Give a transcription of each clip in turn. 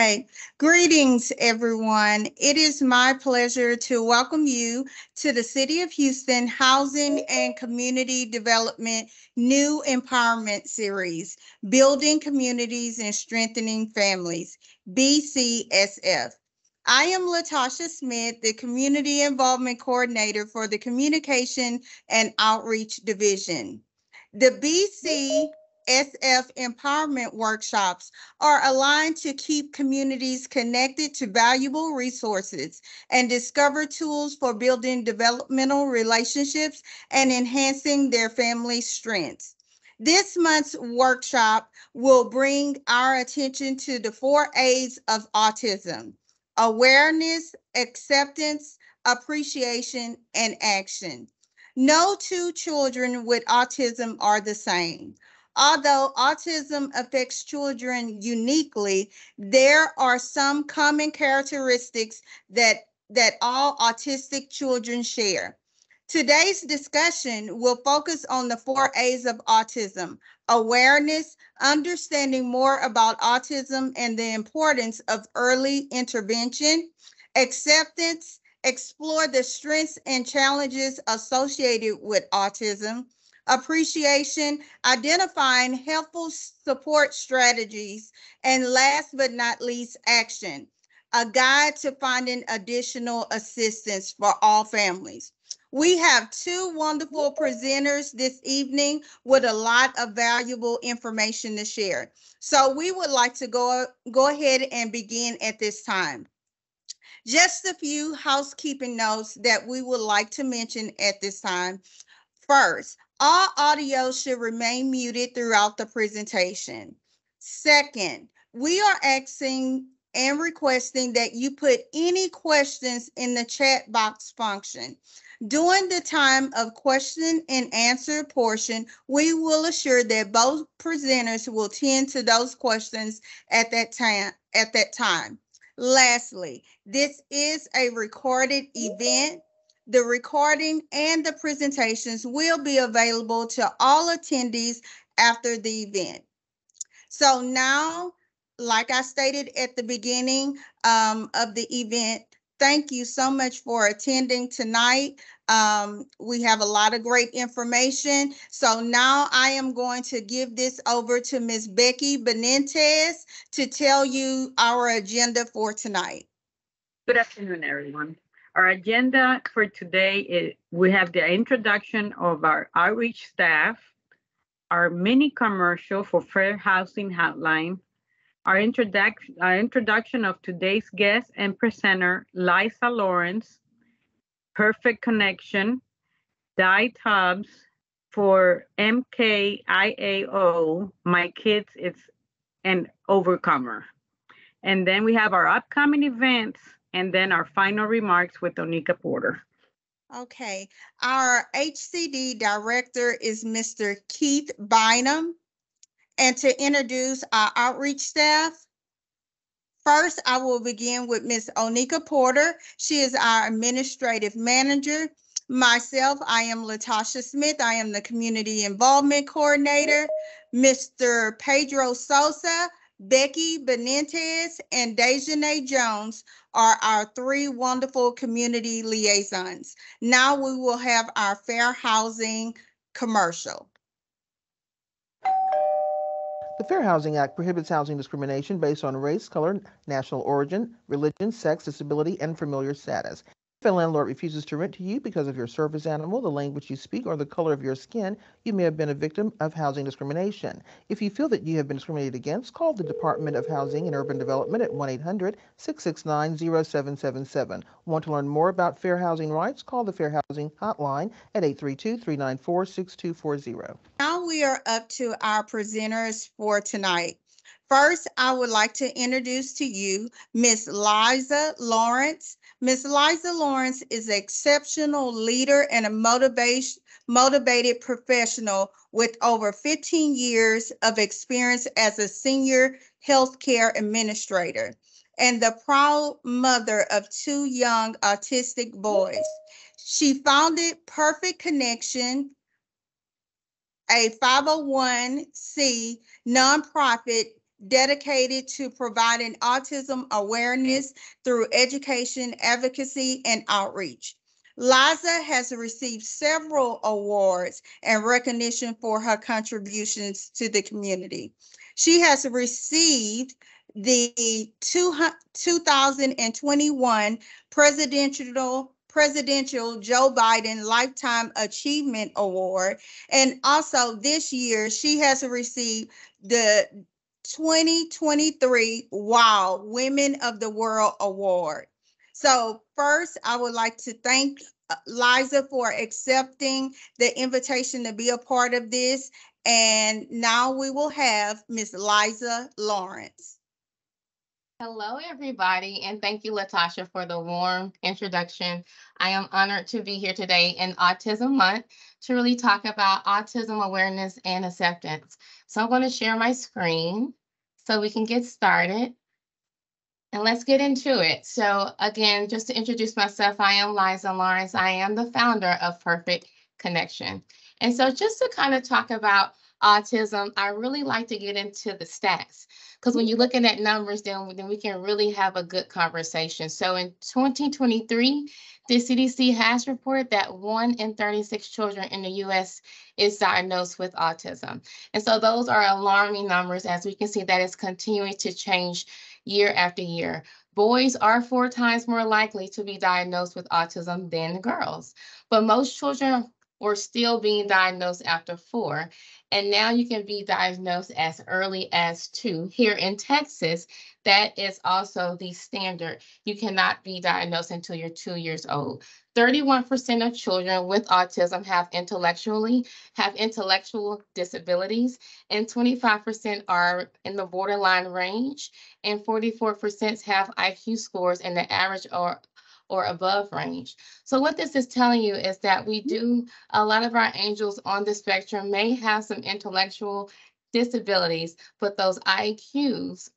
right. Greetings, everyone. It is my pleasure to welcome you to the City of Houston Housing and Community Development New Empowerment Series, Building Communities and Strengthening Families, BCSF. I am Latasha Smith, the Community Involvement Coordinator for the Communication and Outreach Division. The BCSF Empowerment Workshops are aligned to keep communities connected to valuable resources and discover tools for building developmental relationships and enhancing their family strengths. This month's workshop will bring our attention to the 4 A's of autism: awareness, acceptance, appreciation, and action. No two children with autism are the same. Although autism affects children uniquely, there are some common characteristics that all autistic children share. Today's discussion will focus on the 4 A's of autism: awareness, understanding more about autism and the importance of early intervention; acceptance, explore the strengths and challenges associated with autism; appreciation, identifying helpful support strategies; and last but not least, action, a guide to finding additional assistance for all families. We have two wonderful presenters this evening with a lot of valuable information to share. So we would like to go ahead and begin at this time. Just a few housekeeping notes that we would like to mention at this time. First, all audio should remain muted throughout the presentation. Second, we are asking and requesting that you put any questions in the chat box function. During the time of question and answer portion, we will assure that both presenters will tend to those questions at that time. Lastly, this is a recorded event. The recording and the presentations will be available to all attendees after the event. So now, like I stated at the beginning of the event, thank you so much for attending tonight. We have a lot of great information. So now I am going to give this over to Ms. Becky Benitez to tell you our agenda for tonight. Good afternoon, everyone. Our agenda for today is we have the introduction of our outreach staff, our mini commercial for Fair Housing Hotline, our introduction of today's guest and presenter, Liza Lawrence, Perfect Connection, Dye Tubbs for MKIAO, My Kids, It's an Overcomer. And then we have our upcoming events, and then our final remarks with Onika Porter. Okay, our HCD director is Mr. Keith Bynum. And to introduce our outreach staff, first I will begin with Ms. Onika Porter. She is our administrative manager. Myself, I am Latasha Smith. I am the community involvement coordinator. Mr. Pedro Sosa, Becky Benitez, and Dejanay Jones are our three wonderful community liaisons. Now we will have our fair housing commercial. The Fair Housing Act prohibits housing discrimination based on race, color, national origin, religion, sex, disability, and familiar status. If a landlord refuses to rent to you because of your service animal, the language you speak, or the color of your skin, you may have been a victim of housing discrimination. If you feel that you have been discriminated against, call the Department of Housing and Urban Development at 1-800-669-0777. Want to learn more about fair housing rights? Call the Fair Housing Hotline at 832-394-6240. Now we are up to our presenters for tonight. First, I would like to introduce to you Ms. Liza Lawrence. Ms. Liza Lawrence is an exceptional leader and a motivated professional with over 15 years of experience as a senior healthcare administrator and the proud mother of two young autistic boys. She founded Perfect Connection, a 501c nonprofit dedicated to providing autism awareness through education, advocacy, and outreach. Liza has received several awards and recognition for her contributions to the community. She has received the 2021 presidential Joe Biden Lifetime Achievement Award. And also this year, she has received the 2023 Wow Women of the World Award. So first, I would like to thank Liza for accepting the invitation to be a part of this. And now we will have Miss Liza Lawrence. Hello, everybody, and thank you, Latasha, for the warm introduction. I am honored to be here today in Autism Month to really talk about autism awareness and acceptance. So I'm going to share my screen so we can get started. And let's get into it. So again, just to introduce myself, I am Liza Lawrence. I am the founder of Perfect Connection. And so just to kind of talk about autism, I really like to get into the stats because when you're looking at numbers, then we can really have a good conversation. So in 2023, the CDC has reported that 1 in 36 children in the U.S. is diagnosed with autism. And so those are alarming numbers. As we can see, that is continuing to change year after year. Boys are 4 times more likely to be diagnosed with autism than girls, but most children were still being diagnosed after 4. And now you can be diagnosed as early as 2. Here in Texas, that is also the standard. You cannot be diagnosed until you're 2 years old. 31% of children with autism have intellectual disabilities, and 25% are in the borderline range, and 44% have IQ scores in the average or above range. So what this is telling you is that a lot of our angels on the spectrum may have some intellectual disabilities, but those IQs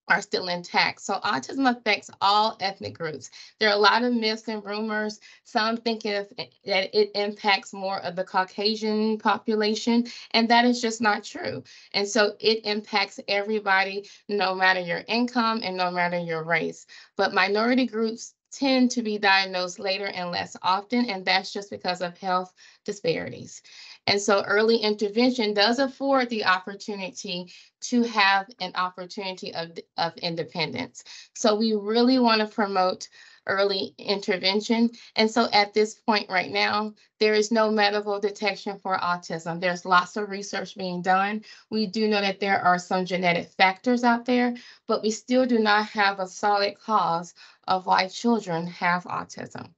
are still intact. So autism affects all ethnic groups. There are a lot of myths and rumors. Some think that it impacts more of the Caucasian population, and that is just not true. And so it impacts everybody, no matter your income and no matter your race. But minority groups tend to be diagnosed later and less often, and that's just because of health disparities. And so early intervention does afford the opportunity to have an opportunity of independence. So we really want to promote early intervention. And so at this point right now, there is no medical detection for autism. There's lots of research being done. We do know that there are some genetic factors out there, but we still do not have a solid cause of why children have autism.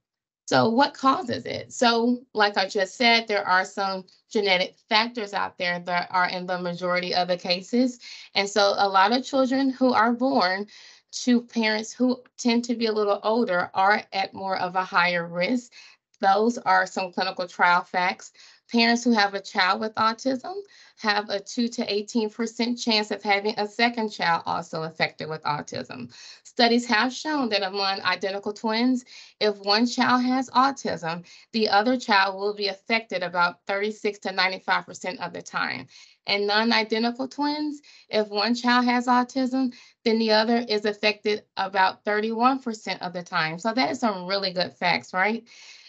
So what causes it? So like I just said, there are some genetic factors out there that are in the majority of the cases. And so a lot of children who are born to parents who tend to be a little older are at more of a higher risk. Those are some clinical trial facts. Parents who have a child with autism have a 2 to 18% chance of having a second child also affected with autism. Studies have shown that among identical twins, if one child has autism, the other child will be affected about 36 to 95% of the time. And non-identical twins, if one child has autism, then the other is affected about 31% of the time. So that is some really good facts, right?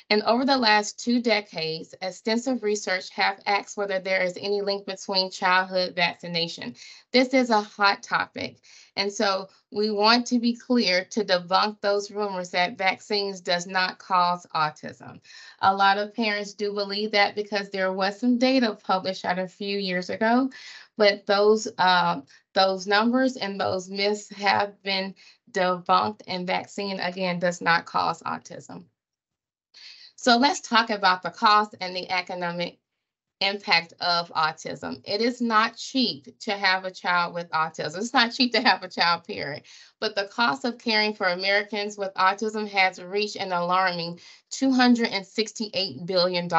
And over the last 2 decades, extensive research have asked whether there is any link between childhood vaccination. This is a hot topic. And so we want to be clear to debunk those rumors that vaccines does not cause autism. A lot of parents do believe that because there was some data published out a few years ago, but those numbers and those myths have been debunked, and vaccine, again, does not cause autism. So let's talk about the cost and the economic impact of autism. It is not cheap to have a child with autism. It's not cheap to have a child, period. But the cost of caring for Americans with autism has reached an alarming $268 billion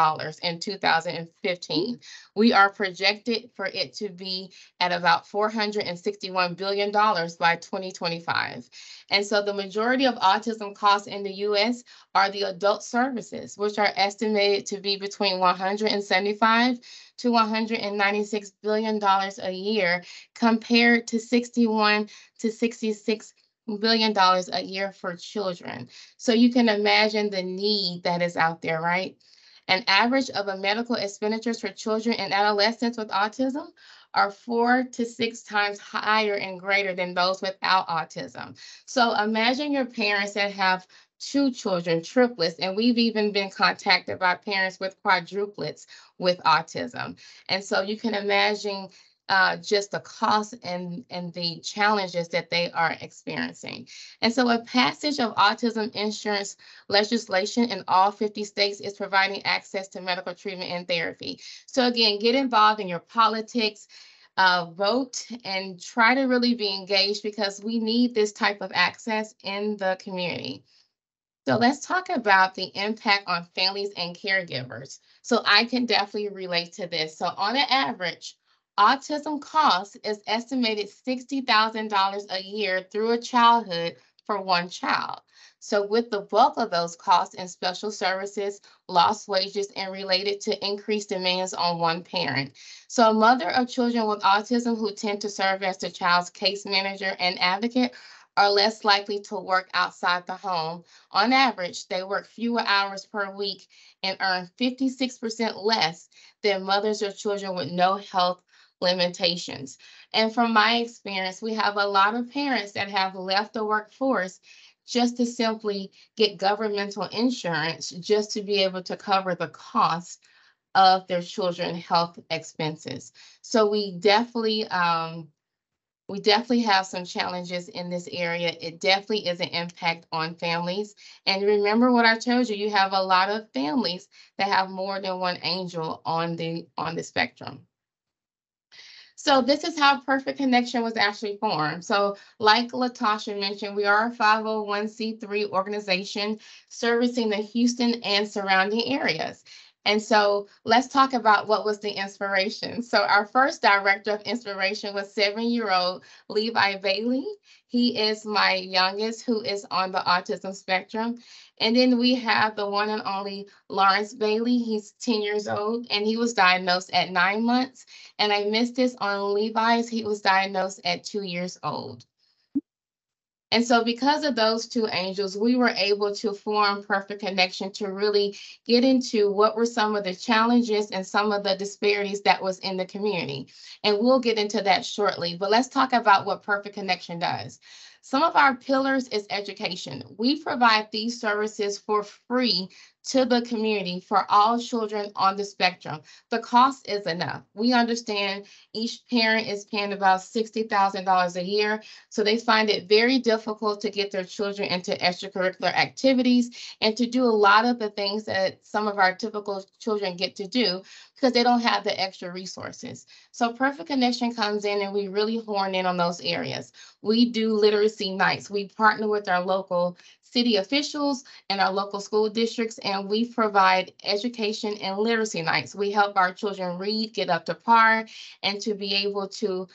in 2015. We are projected for it to be at about $461 billion by 2025. And so the majority of autism costs in the U.S. are the adult services, which are estimated to be between $175 to $196 billion a year, compared to $61 to $66 billion a year for children. So you can imagine the need that is out there, right? An average of a medical expenditures for children and adolescents with autism are 4 to 6 times higher and greater than those without autism. So imagine your parents that have 2 children, triplets, and we've even been contacted by parents with quadruplets with autism. And so you can imagine just the cost and the challenges that they are experiencing. And so a passage of autism insurance legislation in all 50 states is providing access to medical treatment and therapy. So again, get involved in your politics, vote, and try to really be engaged, because we need this type of access in the community. So let's talk about the impact on families and caregivers. So I can definitely relate to this. So on an average, autism cost is estimated $60,000 a year through a childhood for one child. So with the bulk of those costs in special services, lost wages, and related to increased demands on one parent. So a mother of children with autism who tend to serve as the child's case manager and advocate are less likely to work outside the home. On average, they work fewer hours per week and earn 56% less than mothers of children with no health limitations. And from my experience, we have a lot of parents that have left the workforce just to simply get governmental insurance, just to be able to cover the cost of their children's health expenses. So we definitely have some challenges in this area. It definitely is an impact on families. And remember what I told you, you have a lot of families that have more than one angel on the spectrum. So this is how Perfect Connection was actually formed. So like Latasha mentioned, we are a 501c3 organization servicing the Houston and surrounding areas. And so let's talk about what was the inspiration. So our first director of inspiration was 7-year-old Levi Bailey. He is my youngest, who is on the autism spectrum. And then we have the one and only Lawrence Bailey. He's 10 years old, and he was diagnosed at 9 months. And I missed this on Levi's. He was diagnosed at 2 years old. And so because of those 2 angels, we were able to form Perfect Connection to really get into what were some of the challenges and some of the disparities that was in the community. And we'll get into that shortly, but let's talk about what Perfect Connection does. Some of our pillars is education. We provide these services for free to the community for all children on the spectrum. The cost is enough. We understand each parent is paying about $60,000 a year, so they find it very difficult to get their children into extracurricular activities and to do a lot of the things that some of our typical children get to do because they don't have the extra resources. So Perfect Connection comes in and we really horn in on those areas. We do literacy nights. We partner with our local city officials and our local school districts, and we provide education and literacy nights. We help our children read, get up to par, and to be able to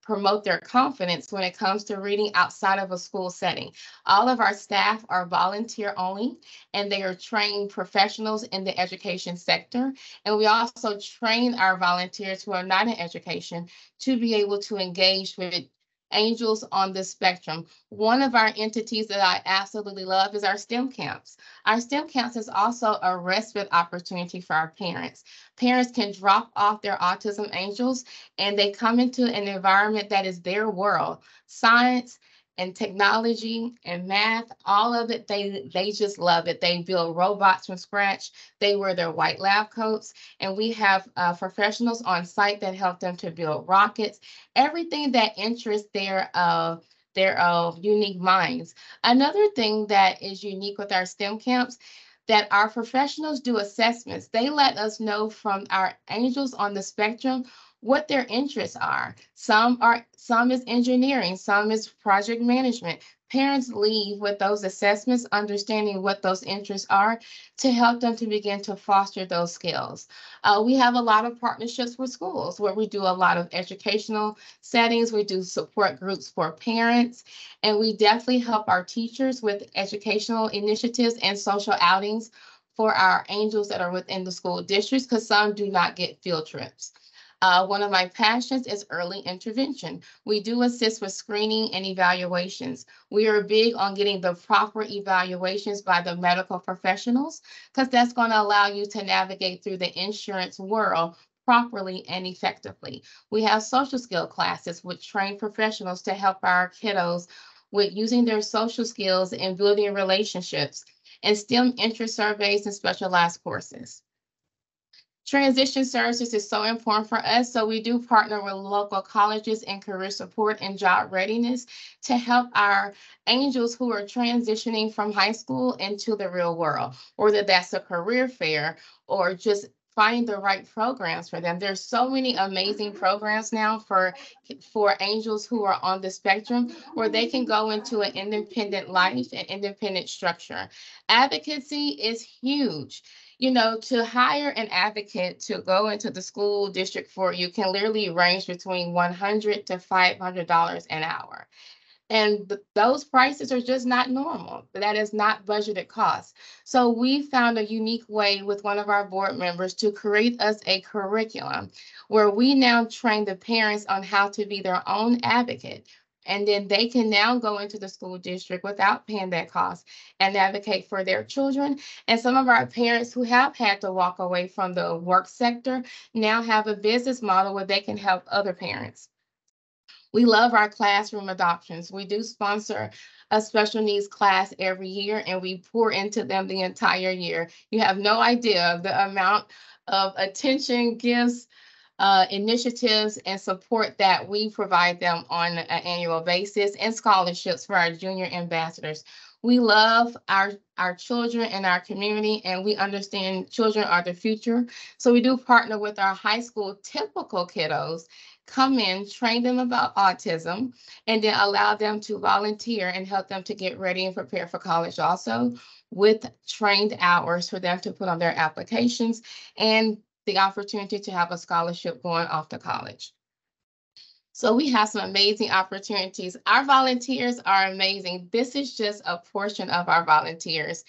promote their confidence when it comes to reading outside of a school setting. All of our staff are volunteer only, and they are trained professionals in the education sector. And we also train our volunteers who are not in education to be able to engage with angels on the spectrum. One of our entities that I absolutely love is our STEM camps. Our STEM camps is also a respite opportunity for our parents. Parents can drop off their autism angels and they come into an environment that is their world. Science and technology and math, all of it, they just love it. They build robots from scratch. They wear their white lab coats, and we have professionals on site that help them to build rockets, everything that interests their unique minds. Another thing that is unique with our STEM camps, that our professionals do assessments. They let us know from our angels on the spectrum what their interests are. Some is engineering, some is project management. Parents leave with those assessments, understanding what those interests are to help them to begin to foster those skills. We have a lot of partnerships with schools where we do a lot of educational settings. We do support groups for parents, and we definitely help our teachers with educational initiatives and social outings for our angels that are within the school districts, because some do not get field trips. One of my passions is early intervention. We do assist with screening and evaluations. We are big on getting the proper evaluations by the medical professionals, because that's going to allow you to navigate through the insurance world properly and effectively. We have social skill classes with trained professionals to help our kiddos with using their social skills and building relationships, and STEM interest surveys and specialized courses. Transition services is so important for us, so we do partner with local colleges and career support and job readiness to help our angels who are transitioning from high school into the real world, whether that's a career fair or just finding the right programs for them. There's so many amazing programs now for angels who are on the spectrum, where they can go into an independent life and independent structure. Advocacy is huge. You know, to hire an advocate to go into the school district for you can literally range between $100 to $500 an hour. And those prices are just not normal. That is not budgeted cost. So we found a unique way with one of our board members to create us a curriculum where we now train the parents on how to be their own advocate. And then they can now go into the school district without paying that cost and advocate for their children. And some of our parents who have had to walk away from the work sector now have a business model where they can help other parents. We love our classroom adoptions. We do sponsor a special needs class every year, and we pour into them the entire year. You have no idea the amount of attention, gifts, initiatives, and support that we provide them on an annual basis, and scholarships for our junior ambassadors. We love our children and our community, and we understand children are the future. So we do partner with our high school typical kiddos, come in, train them about autism, and then allow them to volunteer and help them to get ready and prepare for college also, with trained hours for them to put on their applications and the opportunity to have a scholarship going off to college. So we have some amazing opportunities. Our volunteers are amazing. This is just a portion of our volunteers.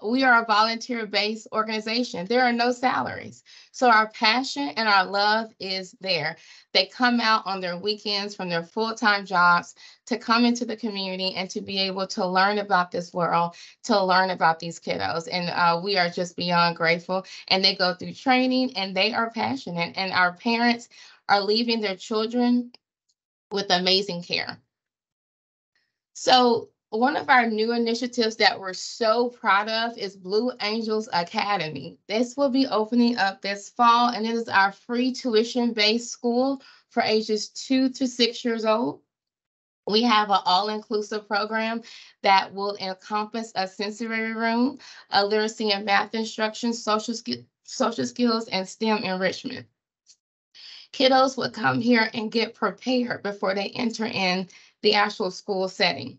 We are a volunteer-based organization. There are no salaries. So our passion and our love is there. They come out on their weekends from their full-time jobs to come into the community and to be able to learn about this world, to learn about these kiddos. And we are just beyond grateful. And they go through training and they are passionate. And our parents are leaving their children with amazing care. So one of our new initiatives that we're so proud of is Blue Angels Academy. This will be opening up this fall, and it is our free tuition-based school for ages 2 to 6 years old. We have an all-inclusive program that will encompass a sensory room, a literacy and math instruction, social skills, and STEM enrichment. Kiddos will come here and get prepared before they enter in the actual school setting.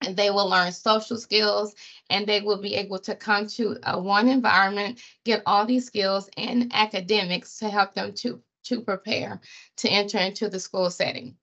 And they will learn social skills, and they will be able to come to one environment, get all these skills and academics to help them to prepare to enter into the school setting.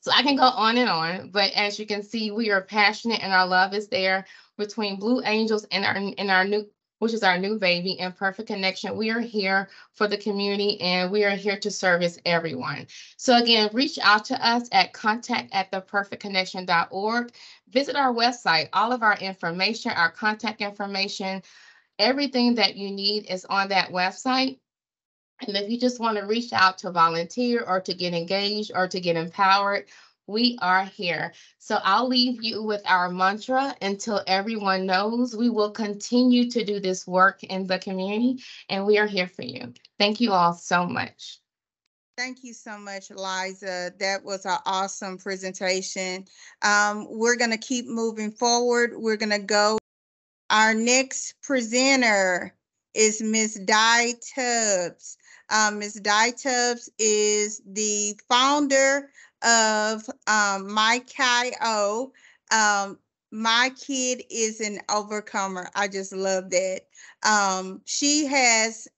So I can go on and on, but as you can see, we are passionate and our love is there between Blue Angels and our new, which is our new baby, and Perfect Connection. We are here for the community, and we are here to service everyone. So again, reach out to us at contact@theperfectconnection.org. Visit our website. All of our information, our contact information, everything that you need is on that website. And if you just want to reach out to volunteer or to get engaged or to get empowered, we are here. So I'll leave you with our mantra until everyone knows. We will continue to do this work in the community, and we are here for you. Thank you all so much. Thank you so much, Liza. That was an awesome presentation. We're going to keep moving forward. We're going to go. Our next presenter is Ms. Di Tubbs. Ms. Di Tubbs is the founder of My KIO. My Kid is an Overcomer. I just love that. She has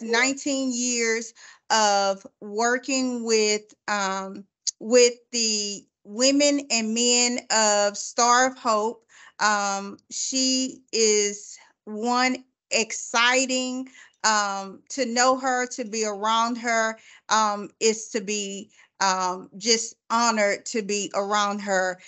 19 years of working with the women and men of Star of Hope, She is one exciting, to know her, to be around her, is to be just honored to be around her.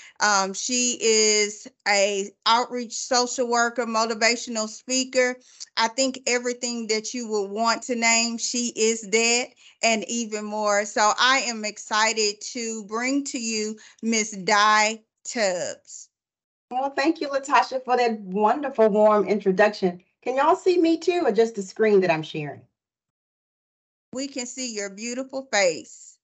She is a outreach social worker, motivational speaker. I think everything that you would want to name, she is that and even more. So I am excited to bring to you Miss Di Tubbs. Well, thank you, Latasha, for that wonderful, warm introduction. Can y'all see me too, or just the screen that I'm sharing? We can see your beautiful face.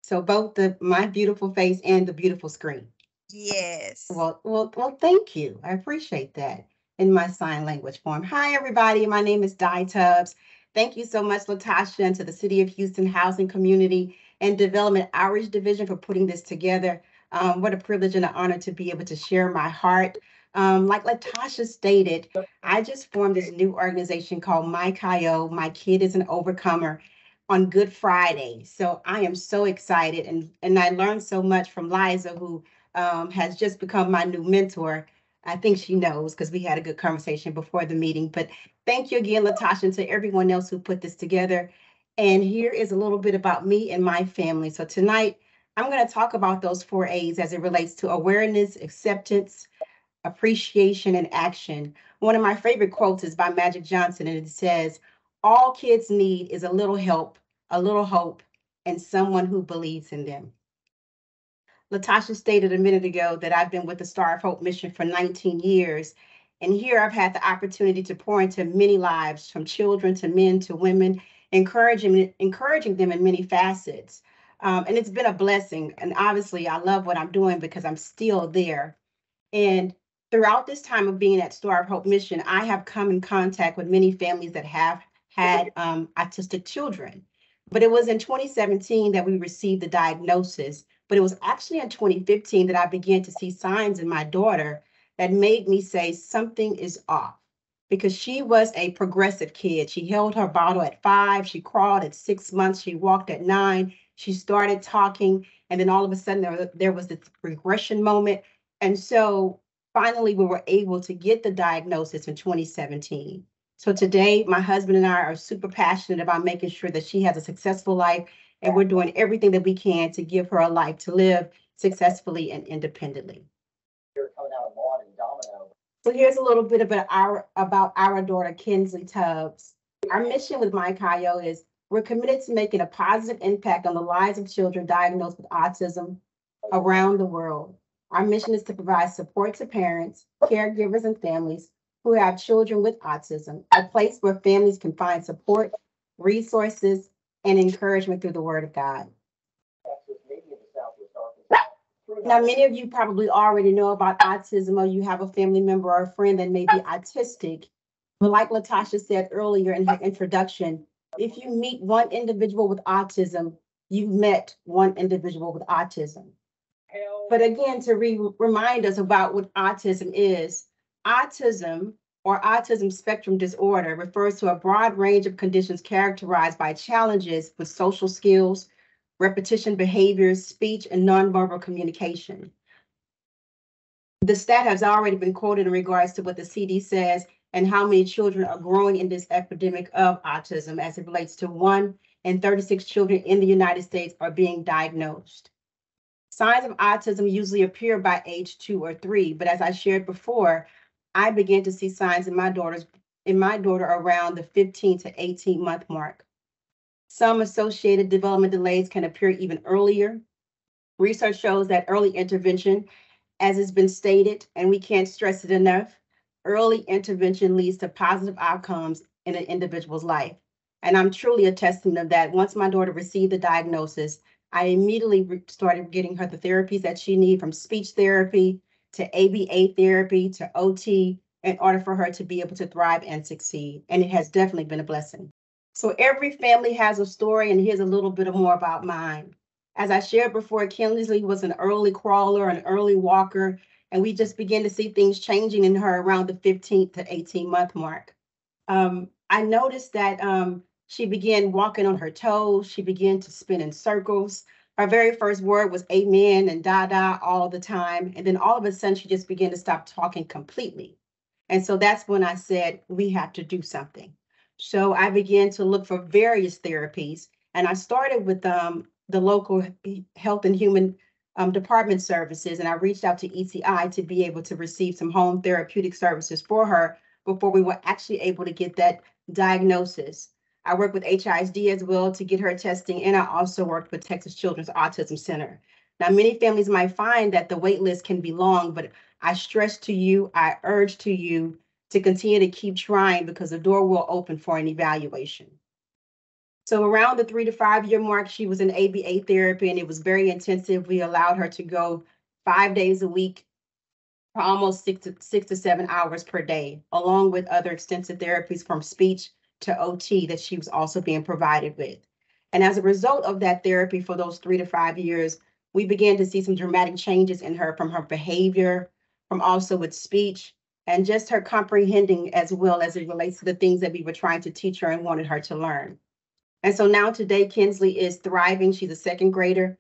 So both my beautiful face and the beautiful screen. Yes. Well, thank you. I appreciate that in my sign language form. Hi, everybody. My name is Di Tubbs. Thank you so much, Latasha, and to the City of Houston Housing Community and Development Outreach Division for putting this together. What a privilege and an honor to be able to share my heart. Like Latasha stated, I just formed this new organization called My Kayo. My Kid is an Overcomer on Good Friday. So I am so excited, and I learned so much from Liza, who has just become my new mentor. I think she knows because we had a good conversation before the meeting. But thank you again, Latasha, and to everyone else who put this together. And here is a little bit about me and my family. So tonight, I'm going to talk about those 4 A's as it relates to awareness, acceptance, appreciation, and action. One of my favorite quotes is by Magic Johnson, and it says, "All kids need is a little help, a little hope, and someone who believes in them." Latasha stated a minute ago that I've been with the Star of Hope mission for 19 years. And here I've had the opportunity to pour into many lives, from children to men to women, encouraging them in many facets. And it's been a blessing. And obviously, I love what I'm doing because I'm still there. And throughout this time of being at Star of Hope Mission, I have come in contact with many families that have had autistic children. But it was in 2017 that we received the diagnosis. But it was actually in 2015 that I began to see signs in my daughter that made me say something is off, because she was a progressive kid. She held her bottle at 5, she crawled at 6 months, she walked at 9, she started talking, and then all of a sudden there was this regression moment. And so finally we were able to get the diagnosis in 2017. So today, my husband and I are super passionate about making sure that she has a successful life, and we're doing everything that we can to give her a life to live successfully and independently. So here's a little bit about our daughter, Kinsley Tubbs. Our mission with My Kayo is we're committed to making a positive impact on the lives of children diagnosed with autism around the world. Our mission is to provide support to parents, caregivers, and families who have children with autism, a place where families can find support, resources, and encouragement through the Word of God. Now, many of you probably already know about autism, or you have a family member or a friend that may be autistic. But like Latasha said earlier in her introduction, if you meet one individual with autism, you've met one individual with autism. But again, to remind us about what autism is, autism or autism spectrum disorder refers to a broad range of conditions characterized by challenges with social skills, repetition behaviors, speech, and nonverbal communication. The stat has already been quoted in regards to what the CD says and how many children are growing in this epidemic of autism as it relates to 1 in 36 children in the United States are being diagnosed. Signs of autism usually appear by age 2 or 3, but as I shared before, I began to see signs in my daughter around the 15 to 18 month mark. Some associated development delays can appear even earlier. Research shows that early intervention, as has been stated, and we can't stress it enough, early intervention leads to positive outcomes in an individual's life. And I'm truly a testament of that. Once my daughter received the diagnosis, I immediately started getting her the therapies that she needs, from speech therapy to ABA therapy to OT, in order for her to be able to thrive and succeed. And it has definitely been a blessing. So every family has a story, and here's a little bit more about mine. As I shared before, Kinsley was an early crawler, an early walker, and we just began to see things changing in her around the 15th to 18 month mark. I noticed that she began walking on her toes. She began to spin in circles. Her very first word was amen and da all the time. And then all of a sudden, she just began to stop talking completely. And so that's when I said, we have to do something. So I began to look for various therapies. And I started with the local health and human department services. And I reached out to ECI to be able to receive some home therapeutic services for her before we were actually able to get that diagnosis. I worked with HISD as well to get her testing, and I also worked with Texas Children's Autism Center. Now, many families might find that the wait list can be long, but I stress to you, I urge to you to continue to keep trying because the door will open for an evaluation. So around the 3 to 5 year mark, she was in ABA therapy, and it was very intensive. We allowed her to go 5 days a week for almost 6 to 7 hours per day, along with other extensive therapies from speech to OT that she was also being provided with. And as a result of that therapy for those 3 to 5 years, we began to see some dramatic changes in her, from her behavior, from also with speech, and just her comprehending as well as it relates to the things that we were trying to teach her and wanted her to learn. And so now today, Kinsley is thriving. She's a second grader.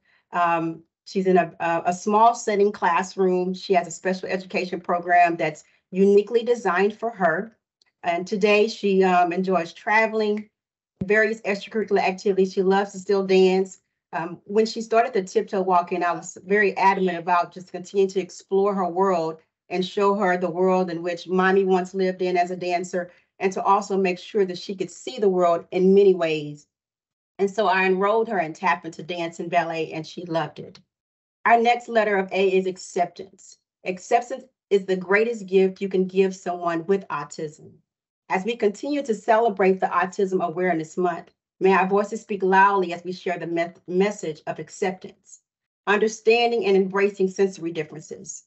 She's in a small setting classroom. She has a special education program that's uniquely designed for her. And today she enjoys traveling, various extracurricular activities. She loves to still dance. When she started the tiptoe walking, I was very adamant about just continuing to explore her world and show her the world in which mommy once lived in as a dancer, and to also make sure that she could see the world in many ways. And so I enrolled her in tap into dance and ballet, and she loved it. Our next letter of A is acceptance. Acceptance is the greatest gift you can give someone with autism. As we continue to celebrate the Autism Awareness Month, may our voices speak loudly as we share the message of acceptance, understanding and embracing sensory differences.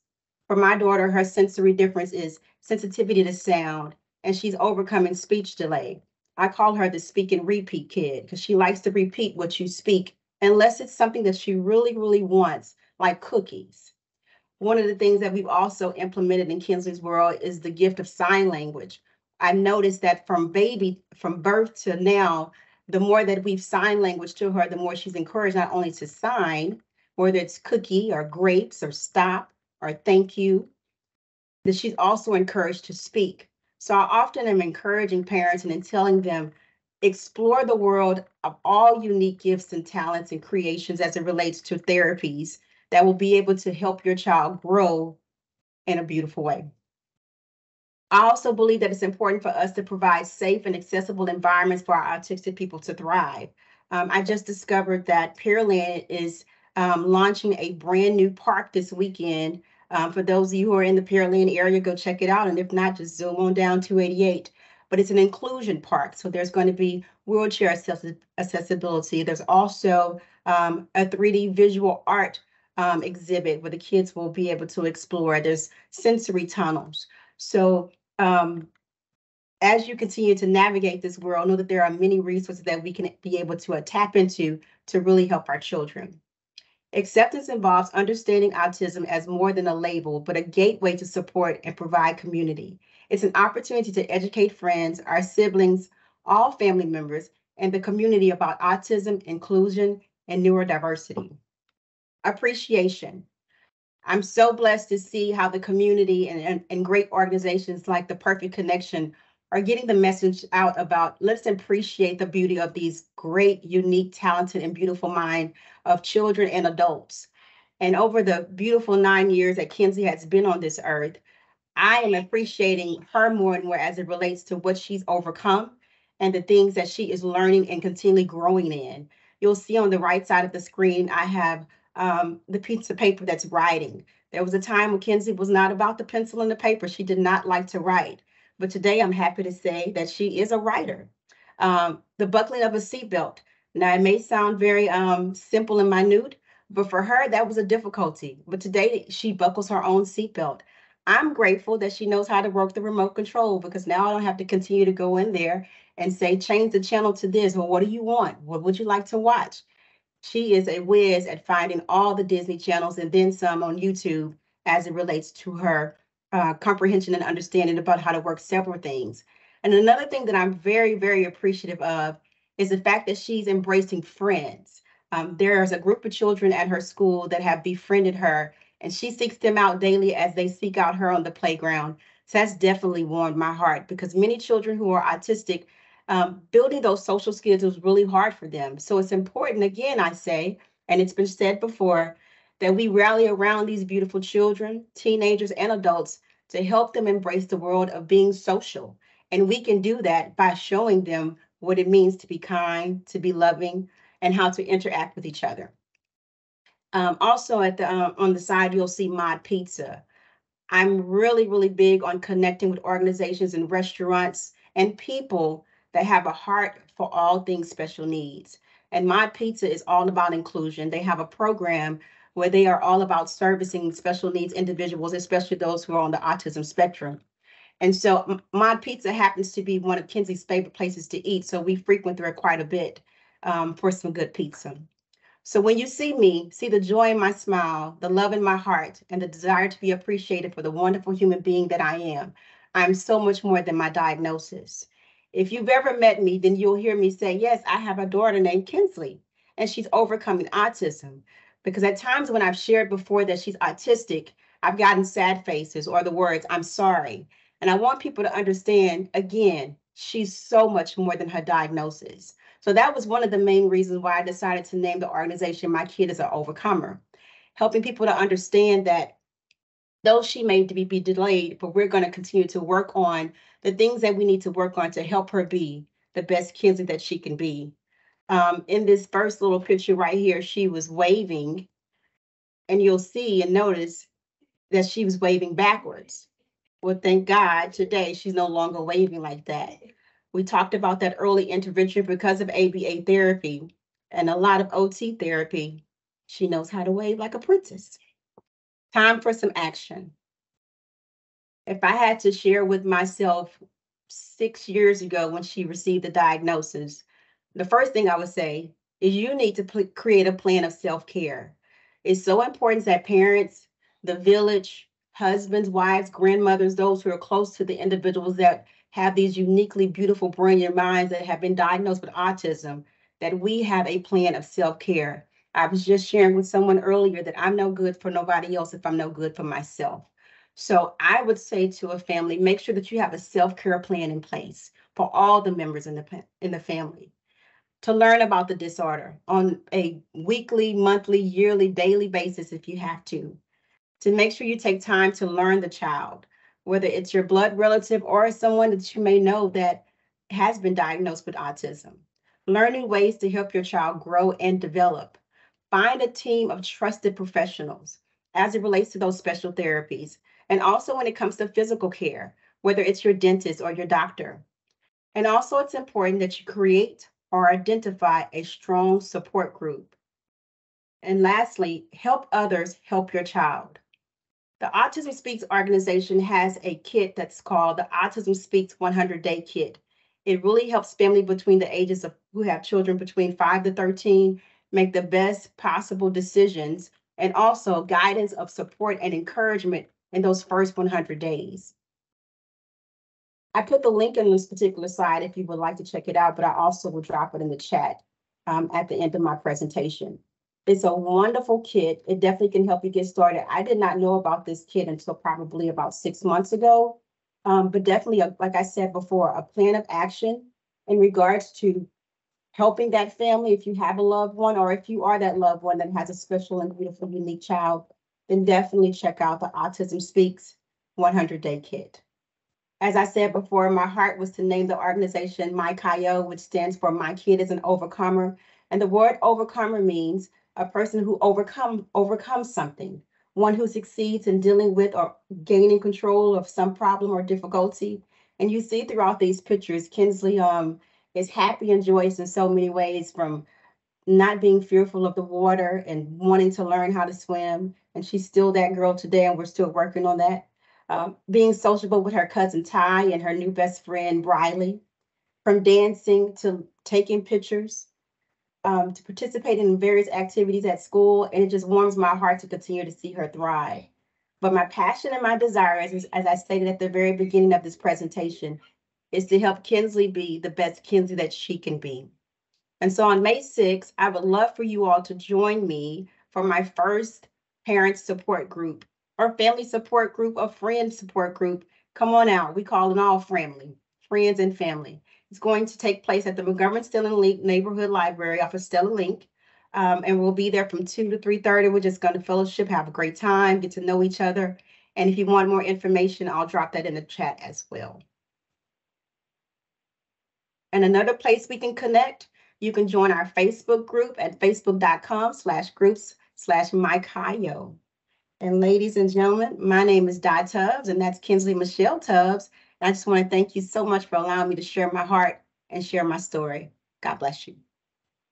For my daughter, her sensory difference is sensitivity to sound, and she's overcoming speech delay. I call her the speak and repeat kid because she likes to repeat what you speak unless it's something that she really, really wants, like cookies. One of the things that we've also implemented in Kinsley's world is the gift of sign language. I noticed that from birth to now, the more that we've sign language to her, the more she's encouraged not only to sign, whether it's cookie or grapes or stop or thank you, that she's also encouraged to speak. So I often am encouraging parents and telling them, explore the world of all unique gifts and talents and creations as it relates to therapies that will be able to help your child grow in a beautiful way. I also believe that it's important for us to provide safe and accessible environments for our autistic people to thrive. I just discovered that Pearland is launching a brand new park this weekend. For those of you who are in the Pearland area, go check it out. And if not, just zoom on down 288. But it's an inclusion park. So there's going to be wheelchair accessibility. There's also a 3D visual art exhibit where the kids will be able to explore. There's sensory tunnels. So as you continue to navigate this world, know that there are many resources that we can be able to tap into to really help our children. Acceptance involves understanding autism as more than a label, but a gateway to support and provide community. It's an opportunity to educate friends, our siblings, all family members, and the community about autism, inclusion, and neurodiversity. Appreciation. I'm so blessed to see how the community and great organizations like the Perfect Connection are getting the message out about let's appreciate the beauty of these great, unique, talented, and beautiful minds of children and adults. And over the beautiful 9 years that Kinsley has been on this earth, I am appreciating her more and more as it relates to what she's overcome and the things that she is learning and continually growing in. You'll see on the right side of the screen, I have the piece of paper that's writing. There was a time when Kinsley was not about the pencil and the paper. She did not like to write. But today I'm happy to say that she is a writer. The buckling of a seatbelt. Now it may sound very simple and minute, but for her, that was a difficulty. But today she buckles her own seatbelt. I'm grateful that she knows how to work the remote control because now I don't have to continue to go in there and say, change the channel to this. Well, what do you want? What would you like to watch? She is a whiz at finding all the Disney channels and then some on YouTube as it relates to her comprehension and understanding about how to work several things. And another thing that I'm very, very appreciative of is the fact that she's embracing friends. There's a group of children at her school that have befriended her, and she seeks them out daily as they seek out her on the playground. So that's definitely warmed my heart because many children who are autistic, building those social skills is really hard for them. So it's important, again, I say, and it's been said before, that we rally around these beautiful children, teenagers, and adults to help them embrace the world of being social. And we can do that by showing them what it means to be kind, to be loving, and how to interact with each other. Also, at the on the side, you'll see Mod Pizza. I'm really, really big on connecting with organizations and restaurants and people that have a heart for all things special needs. And My Pizza is all about inclusion. They have a program where they are all about servicing special needs individuals, especially those who are on the autism spectrum. And so My Pizza happens to be one of Kinsley's favorite places to eat. So we frequent there quite a bit for some good pizza. So when you see me, see the joy in my smile, the love in my heart, and the desire to be appreciated for the wonderful human being that I am. I'm so much more than my diagnosis. If you've ever met me, then you'll hear me say, yes, I have a daughter named Kinsley, and she's overcoming autism. Because at times when I've shared before that she's autistic, I've gotten sad faces or the words, I'm sorry. And I want people to understand, again, she's so much more than her diagnosis. So that was one of the main reasons why I decided to name the organization My Kid is an Overcomer, helping people to understand that though she may be delayed, but we're going to continue to work on the things that we need to work on to help her be the best Kinsley that she can be. In this first little picture right here, she was waving, and you'll see and notice that she was waving backwards. Well, thank God today she's no longer waving like that. We talked about that early intervention because of ABA therapy and a lot of OT therapy. She knows how to wave like a princess. Time for some action. If I had to share with myself 6 years ago when she received the diagnosis, the first thing I would say is you need to create a plan of self-care. It's so important that parents, the village, husbands, wives, grandmothers, those who are close to the individuals that have these uniquely beautiful brilliant minds that have been diagnosed with autism, that we have a plan of self-care. I was just sharing with someone earlier that I'm no good for nobody else if I'm no good for myself. So I would say to a family, make sure that you have a self-care plan in place for all the members in the family to learn about the disorder on a weekly, monthly, yearly, daily basis if you have to make sure you take time to learn the child, whether it's your blood relative or someone that you may know that has been diagnosed with autism. Learning ways to help your child grow and develop. Find a team of trusted professionals as it relates to those special therapies. And also when it comes to physical care, whether it's your dentist or your doctor. And also it's important that you create or identify a strong support group. And lastly, help others help your child. The Autism Speaks organization has a kit that's called the Autism Speaks 100-Day Kit. It really helps families between the ages of who have children between 5 to 13 make the best possible decisions and also guidance of support and encouragement in those first 100 days. I put the link in this particular slide if you would like to check it out, but I also will drop it in the chat at the end of my presentation. It's a wonderful kit. It definitely can help you get started. I did not know about this kit until probably about 6 months ago, but definitely, like I said before, a plan of action in regards to helping that family if you have a loved one or if you are that loved one that has a special and beautiful, unique child, then definitely check out the Autism Speaks 100-Day Kit. As I said before, my heart was to name the organization My KIO, which stands for My Kid is an Overcomer. And the word overcomer means a person who overcomes something, one who succeeds in dealing with or gaining control of some problem or difficulty. And you see throughout these pictures, Kinsley is happy and joyous in so many ways, from not being fearful of the water and wanting to learn how to swim. And she's still that girl today, and we're still working on that. Being sociable with her cousin Ty and her new best friend Briley, from dancing to taking pictures, to participating in various activities at school, and it just warms my heart to continue to see her thrive. But my passion and my desire, as I stated at the very beginning of this presentation, is to help Kinsley be the best Kinsley that she can be. And so on May 6th, I would love for you all to join me for my first parent support group or family support group or friend support group. Come on out. We call it all family, friends and family. It's going to take place at the Montgomery Stella Link Neighborhood Library off of Stella Link. And we'll be there from 2 to 3:30. We're just going to fellowship, have a great time, get to know each other. And if you want more information, I'll drop that in the chat as well. And another place we can connect, you can join our Facebook group at facebook.com/groups/MikeHio. And ladies and gentlemen, my name is Di Tubbs, and that's Kinsley Michelle Tubbs. And I just want to thank you so much for allowing me to share my heart and share my story. God bless you.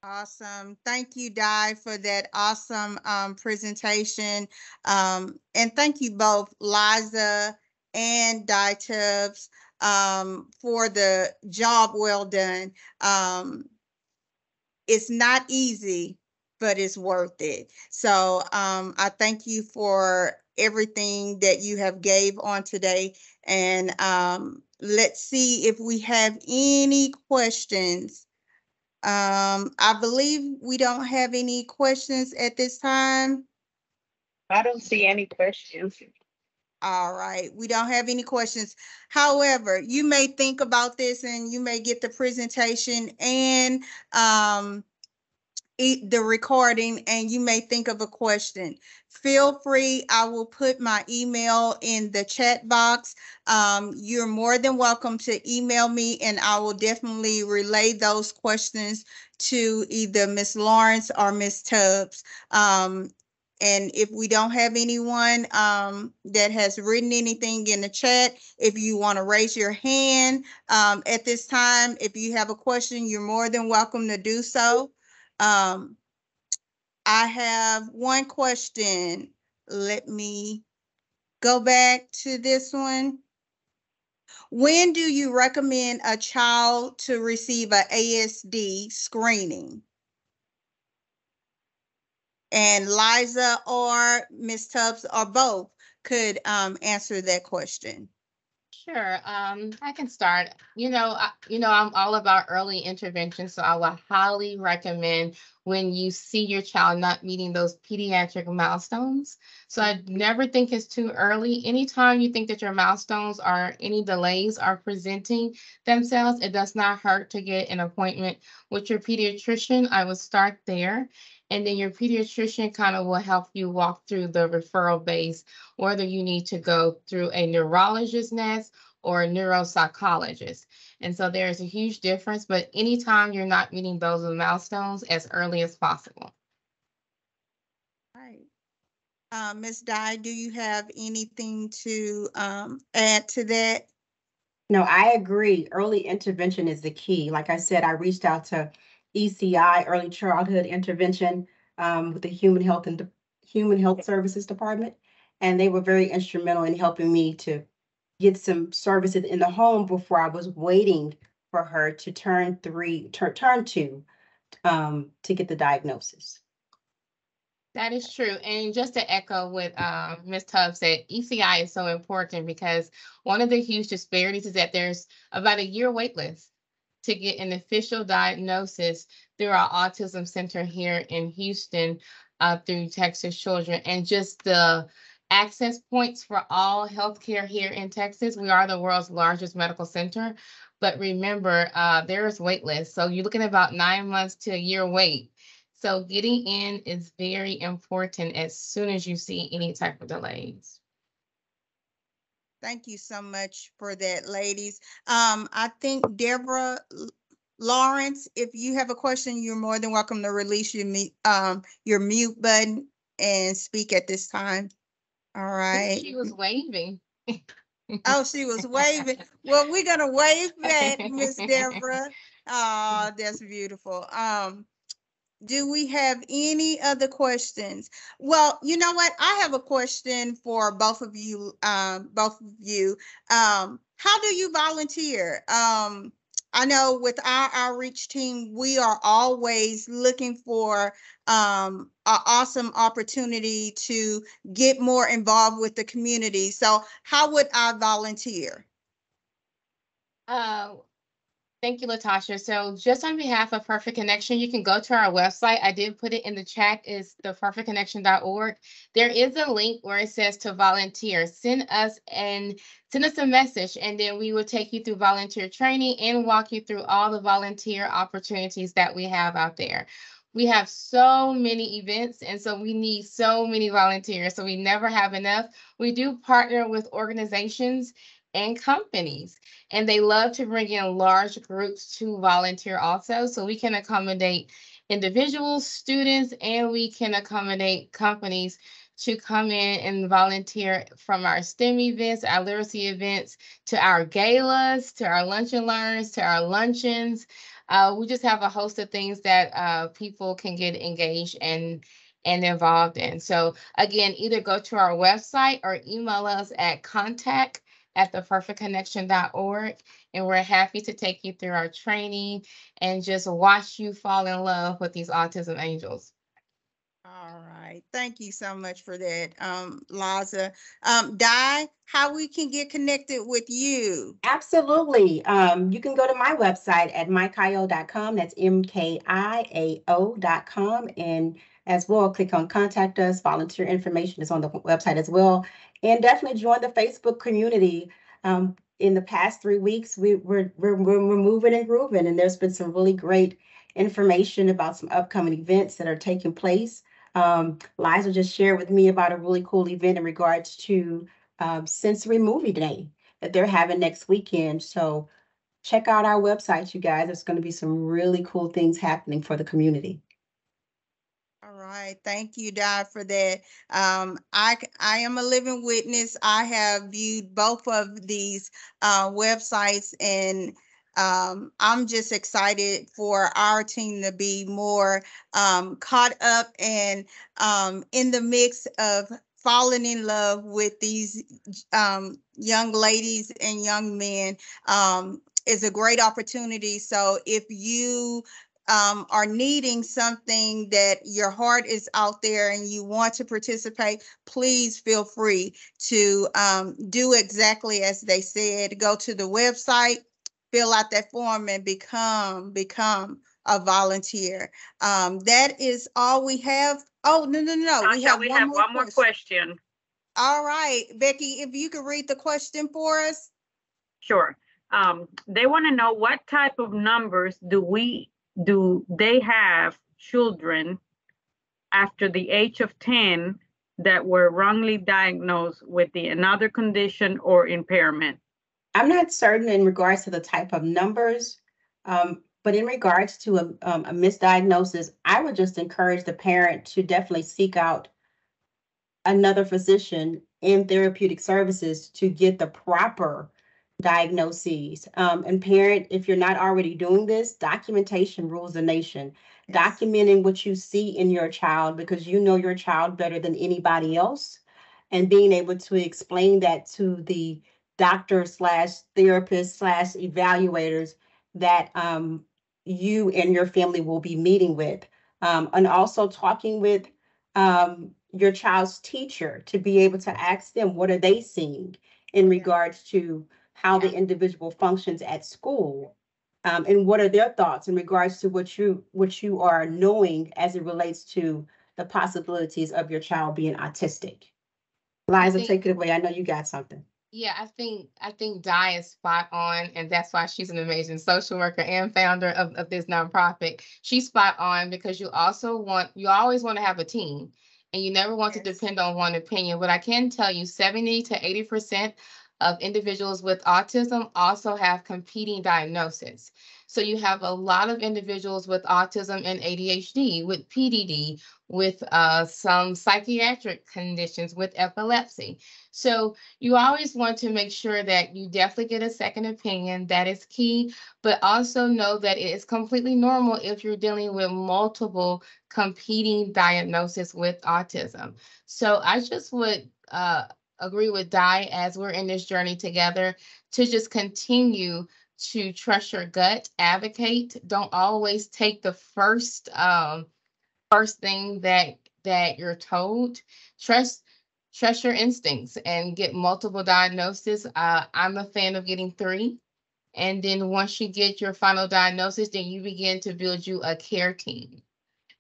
Awesome. Thank you, Di, for that awesome presentation. And thank you both, Liza and Di Tubbs, for the job well done. It's not easy, but it's worth it. So I thank you for everything that you have gave on today. And let's see if we have any questions. I believe we don't have any questions at this time. I don't see any questions. All right, we don't have any questions. However, you may think about this and you may get the presentation and the recording and you may think of a question. Feel free. I will put my email in the chat box. You're more than welcome to email me and I will definitely relay those questions to either Miss Lawrence or Miss Tubbs. And if we don't have anyone that has written anything in the chat, if you want to raise your hand at this time, if you have a question, you're more than welcome to do so. I have one question. Let me go back to this one. When do you recommend a child to receive a ASD screening? And Liza or Ms. Tubbs or both could answer that question. Sure. I can start. I'm all about early intervention, so I would highly recommend when you see your child not meeting those pediatric milestones. So I never think it's too early. Anytime you think that your milestones or any delays are presenting themselves, it does not hurt to get an appointment with your pediatrician. I would start there. And then your pediatrician kind of will help you walk through the referral base, whether you need to go through a neurologist next or a neuropsychologist. And so there's a huge difference, but anytime you're not meeting those milestones, as early as possible. All right. Ms. Di, do you have anything to add to that? No, I agree. Early intervention is the key. Like I said, I reached out to ECI, Early Childhood Intervention, with the Human Health Services Department, and they were very instrumental in helping me to get some services in the home before I was waiting for her to turn two, to get the diagnosis. That is true. And just to echo what Ms. Tubbs said, ECI is so important because one of the huge disparities is that there's about a year wait list to get an official diagnosis through our autism center here in Houston, through Texas Children, and just the access points for all healthcare here in Texas. We are the world's largest medical center, but remember, there is wait lists. So you're looking at about 9 months to a year wait. So getting in is very important as soon as you see any type of delays. Thank you so much for that, ladies. I think Deborah Lawrence, if you have a question, you're more than welcome to release your mute button and speak at this time. All right. She was waving. Oh, she was waving. Well, we're gonna wave back, Miss Deborah. Oh, that's beautiful. Do we have any other questions? Well, you know what? I have a question for both of you. How do you volunteer? I know with our outreach team, we are always looking for an awesome opportunity to get more involved with the community. So how would I volunteer? Thank you, Latasha. So just on behalf of Perfect Connection, you can go to our website. I did put it in the chat. It's theperfectconnection.org. There is a link where it says to volunteer. Send us a message, and then we will take you through volunteer training and walk you through all the volunteer opportunities that we have out there. We have so many events, and so we need so many volunteers. So we never have enough. We do partner with organizations and companies, and they love to bring in large groups to volunteer also. So we can accommodate individuals, students, and we can accommodate companies to come in and volunteer, from our STEM events, our literacy events, to our galas, to our lunch and learns, to our luncheons. We just have a host of things that people can get engaged and involved in. So again, either go to our website or email us at contact@theperfectconnection.org, and we're happy to take you through our training and just watch you fall in love with these autism angels. All right. Thank you so much for that, Liza. Di, how we can get connected with you? Absolutely. You can go to my website at mkiao.com. That's mkiao.com. And as well, click on contact us. Volunteer information is on the website as well. And definitely join the Facebook community. In the past 3 weeks, we're moving and grooving, and there's been some really great information about some upcoming events that are taking place. Liza just shared with me about a really cool event in regards to Sensory Movie Day that they're having next weekend. So check out our website, you guys. There's going to be some really cool things happening for the community. All right. Thank you, Di, for that. I am a living witness. I have viewed both of these websites, and I'm just excited for our team to be more caught up and in the mix of falling in love with these young ladies and young men. Is a great opportunity. So if you are needing something, that your heart is out there and you want to participate, please feel free to do exactly as they said. Go to the website, fill out that form, and become a volunteer. That is all we have. Oh, no. We have one more question. All right, Becky, if you could read the question for us. Sure. They want to know, what type of numbers do they have children after the age of 10 that were wrongly diagnosed with another condition or impairment? I'm not certain in regards to the type of numbers, but in regards to a misdiagnosis, I would just encourage the parent to definitely seek out another physician in therapeutic services to get the proper diagnoses. And parent, if you're not already doing this, documentation rules the nation. Yes. Documenting what you see in your child, because you know your child better than anybody else, and being able to explain that to the doctor slash therapist slash evaluators that you and your family will be meeting with. And also talking with your child's teacher to be able to ask them, what are they seeing in regards to how the individual functions at school, and what are their thoughts in regards to what you are knowing as it relates to the possibilities of your child being autistic. Liza, take it away. I know you got something. Yeah, I think Di is spot on, and that's why she's an amazing social worker and founder of this nonprofit. She's spot on, because you always want to have a team, and you never want to depend on one opinion. But I can tell you 70 to 80% of individuals with autism also have competing diagnoses. So you have a lot of individuals with autism and ADHD, with PDD, with some psychiatric conditions, with epilepsy. So you always want to make sure that you definitely get a second opinion. That is key, but also know that it is completely normal if you're dealing with multiple competing diagnoses with autism. So I just would agree with Di, as we're in this journey together, to just continue to trust your gut, advocate. Don't always take the first thing that you're told. Trust your instincts and get multiple diagnoses. I'm a fan of getting 3, And then once you get your final diagnosis, then you begin to build you a care team.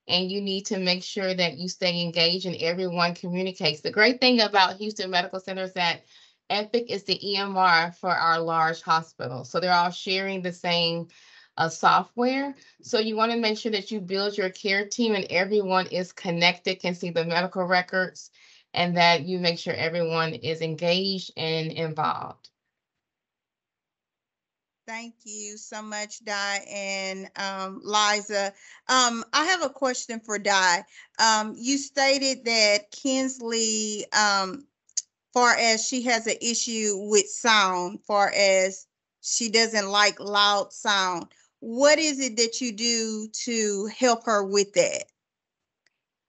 And you need to make sure that you stay engaged and everyone communicates. The great thing about Houston Medical Center is that Epic is the EMR for our large hospitals. So they're all sharing the same software. So you want to make sure that you build your care team and everyone is connected, can see the medical records, and that you make sure everyone is engaged and involved. Thank you so much, Di and Liza. I have a question for Di. You stated that Kinsley, far as she has an issue with sound, far as she doesn't like loud sound. What is it that you do to help her with that?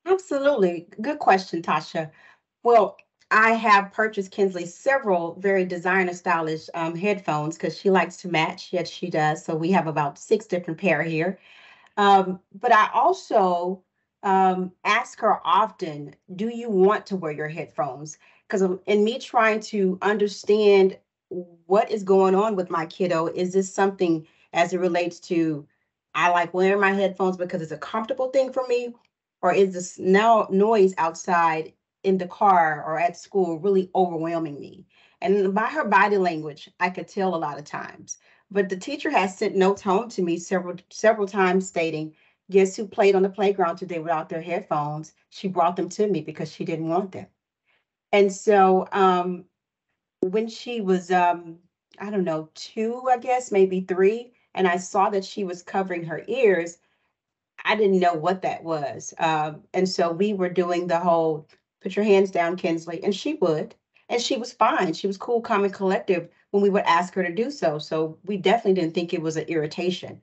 Absolutely. Good question, Tasha. Well, I have purchased Kinsley several very designer stylish headphones because she likes to match. Yes, she does. So we have about 6 different pair here. But I also ask her often, do you want to wear your headphones? Because in me trying to understand what is going on with my kiddo, is this something as it relates to I like wearing my headphones because it's a comfortable thing for me? Or is this now noise outside in the car or at school really overwhelming me? And by her body language, I could tell a lot of times. But the teacher has sent notes home to me several times stating, guess who played on the playground today without their headphones? She brought them to me because she didn't want them. And so when she was I don't know, 2, I guess, maybe 3, and I saw that she was covering her ears, I didn't know what that was. And so we were doing the whole put your hands down, Kinsley, and she would. And she was fine. She was cool, calm, and collective when we would ask her to do so. So we definitely didn't think it was an irritation.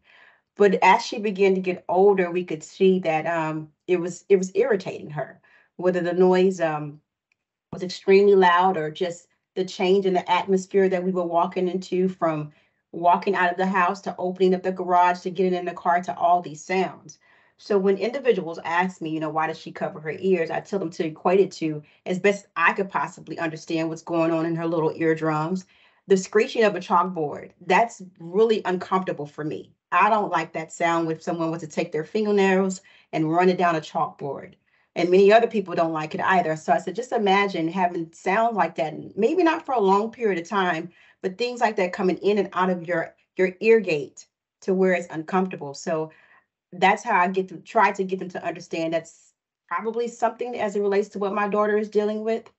But as she began to get older, we could see that it was irritating her, whether the noise was extremely loud or just the change in the atmosphere that we were walking into, from walking out of the house to opening up the garage to getting in the car to all these sounds. So when individuals ask me, why does she cover her ears? I tell them to equate it to, as best I could possibly understand what's going on in her little eardrums, the screeching of a chalkboard. That's really uncomfortable for me. I don't like that sound if someone was to take their fingernails and run it down a chalkboard, and many other people don't like it either. So I said, just imagine having sounds like that, maybe not for a long period of time, but things like that coming in and out of your ear gate to where it's uncomfortable. So that's how I try to get them to understand that's probably something as it relates to what my daughter is dealing with.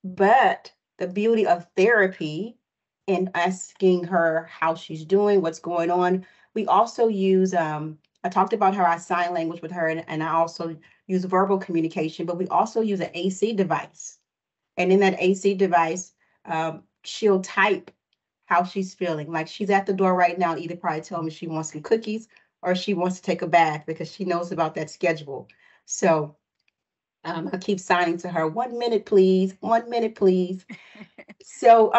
But the beauty of therapy and asking her how she's doing, what's going on. We also use, I talked about how I sign language with her, and I also use verbal communication, but we also use an AC device. And in that AC device, she'll type how she's feeling. Like she's at the door right now, either probably tell me she wants some cookies or she wants to take a bath because she knows about that schedule. So I keep signing to her, 1 minute, please, 1 minute, please. So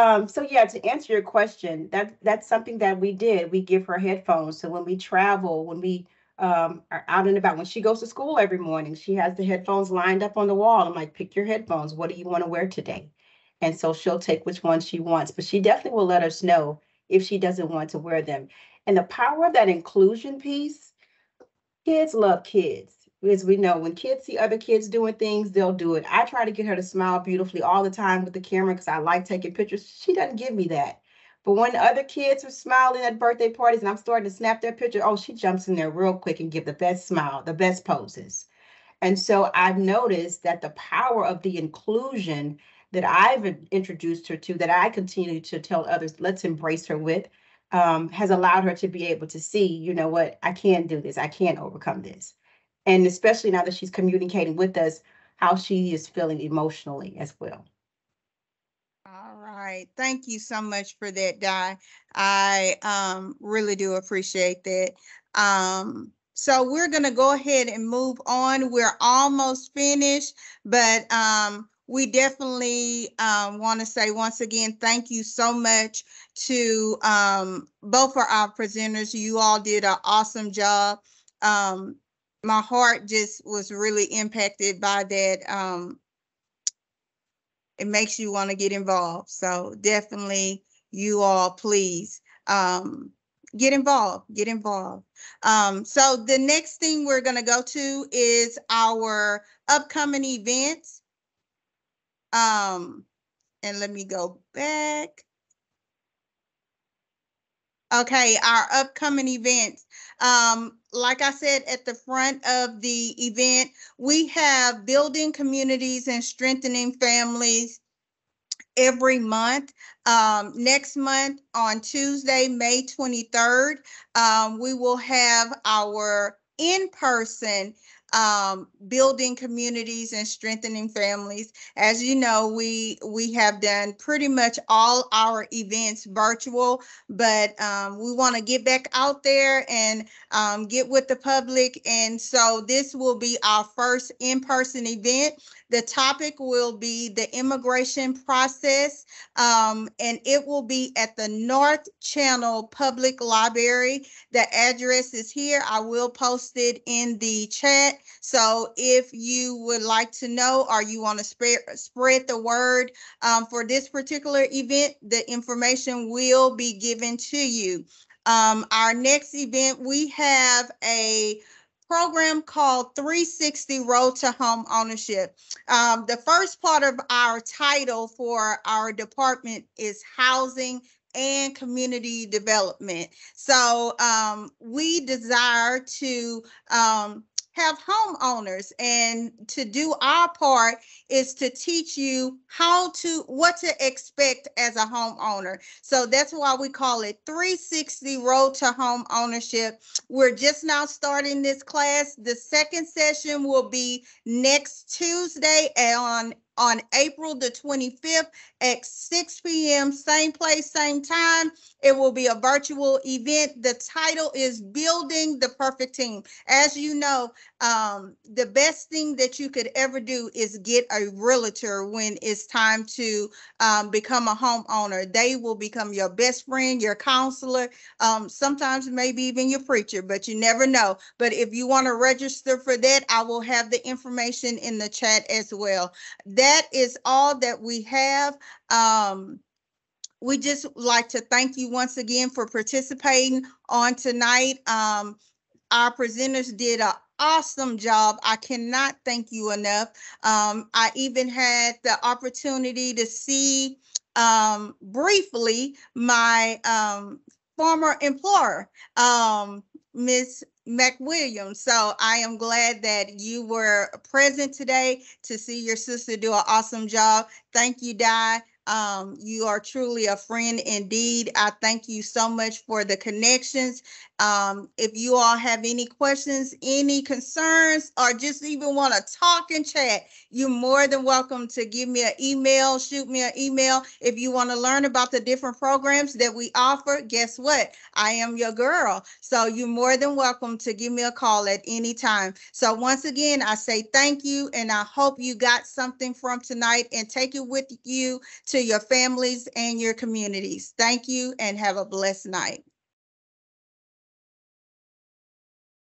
yeah, to answer your question, that's something that we did. We give her headphones. So when we travel, when we are out and about, when she goes to school every morning, she has the headphones lined up on the wall. I'm like, pick your headphones. What do you want to wear today? And so she'll take which one she wants, but she definitely will let us know if she doesn't want to wear them. And the power of that inclusion piece, kids love kids. As we know, when kids see other kids doing things, they'll do it. I try to get her to smile beautifully all the time with the camera because I like taking pictures. She doesn't give me that. But when other kids are smiling at birthday parties and I'm starting to snap their picture, oh, she jumps in there real quick and give the best smile, the best poses. And so I've noticed that the power of the inclusion that I've introduced her to, that I continue to tell others, let's embrace her with, has allowed her to be able to see, you know what, I can do this, I can overcome this. And especially now that she's communicating with us, how she is feeling emotionally as well. All right. Thank you so much for that, Di. I really do appreciate that. So we're gonna go ahead and move on. We're almost finished, but we definitely want to say once again, thank you so much to both of our presenters. You all did an awesome job. My heart just was really impacted by that. It makes you want to get involved. So definitely you all please get involved, get involved. So the next thing we're going to go to is our upcoming events. And let me go back. Okay, our upcoming events. Like I said at the front of the event, we have building communities and strengthening families every month. Next month on Tuesday, May 23rd, we will have our in-person building communities and strengthening families. As you know, we have done pretty much all our events virtual, but we want to get back out there and get with the public. And so this will be our first in-person event. The topic will be the immigration process, and it will be at the North Channel Public Library. The address is here. I will post it in the chat. So if you would like to know or you want to spread the word for this particular event, the information will be given to you. Our next event, we have a program called 360 Road to Home Ownership. The first part of our title for our department is housing and community development. So we desire to have homeowners, and to do our part is to teach you what to expect as a homeowner. So that's why we call it 360 Road to Home Ownership. We're just now starting this class. The second session will be next Tuesday on April the 25th at 6 p.m. Same place, same time. It will be a virtual event. The title is Building the Perfect Team. As you know, the best thing that you could ever do is get a realtor when it's time to become a homeowner. They will become your best friend, your counselor, sometimes maybe even your preacher, but you never know. But if you want to register for that, I will have the information in the chat as well. That is all that we have. We just like to thank you once again for participating on tonight. Our presenters did an awesome job. I cannot thank you enough. I even had the opportunity to see briefly my former employer, Miss McWilliams. So I am glad that you were present today to see your sister do an awesome job. Thank you, Di. You are truly a friend indeed. I thank you so much for the connections. If you all have any questions, any concerns, or just even want to talk and chat, you're more than welcome to give me an email, shoot me an email. If you want to learn about the different programs that we offer, guess what? I am your girl. So you're more than welcome to give me a call at any time. So once again, I say thank you, and I hope you got something from tonight and take it with you to your families and your communities. Thank you and have a blessed night.